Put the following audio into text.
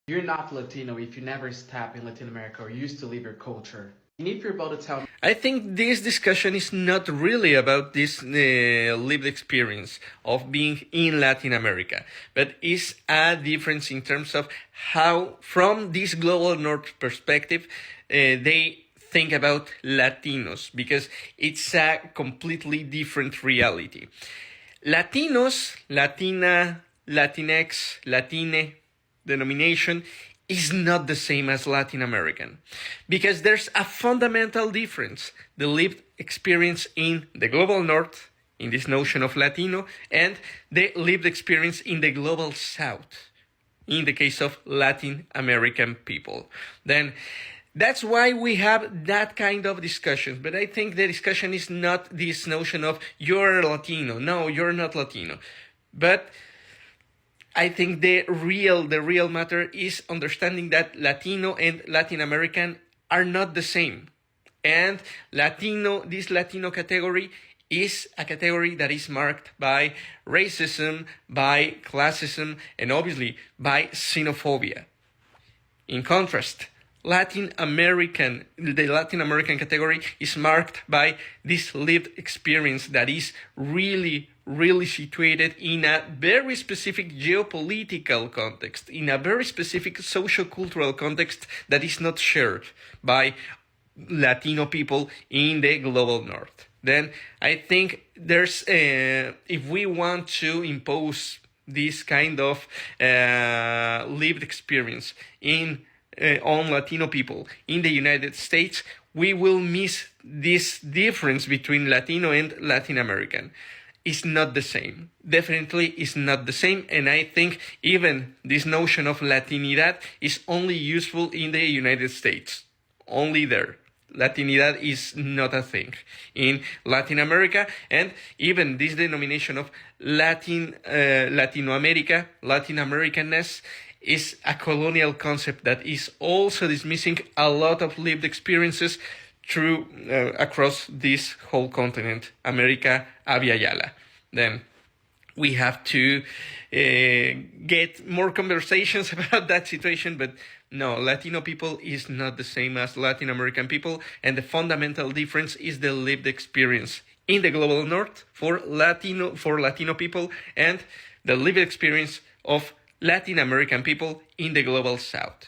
You're not Latino if you never step in Latin America or used to live your culture. And if you're about to tell me, I think this discussion is not really about this lived experience of being in Latin America, but is a difference in terms of how, from this global north perspective, they think about Latinos, because it's a completely different reality. Latinos, Latina, Latinx, Latine denomination is not the same as Latin American, because there's a fundamental difference: the lived experience in the global north, in this notion of Latino, and the lived experience in the global south, in the case of Latin American people. Then that's why we have that kind of discussions. But I think the discussion is not this notion of you're Latino. No, you're not Latino. But I think the real matter is understanding that Latino and Latin American are not the same. And this Latino category is a category that is marked by racism, by classism, and obviously by xenophobia. In contrast, the Latin American category is marked by this lived experience that is really situated in a very specific geopolitical context, in a very specific socio-cultural context that is not shared by Latino people in the global north. Then I think there's, if we want to impose this kind of lived experience on Latino people in the United States, we will miss this difference between Latino and Latin American. It's not the same. Definitely is not the same. And I think even this notion of Latinidad is only useful in the United States. Only there. Latinidad is not a thing in Latin America, and even this denomination of Latino America, Latin Americanness, is a colonial concept that is also dismissing a lot of lived experiences through across this whole continent, America Avia Yala. Then we have to get more conversations about that situation, but no, Latino people is not the same as Latin American people, and the fundamental difference is the lived experience in the global north for Latino people, and the lived experience of Latin American people in the global south.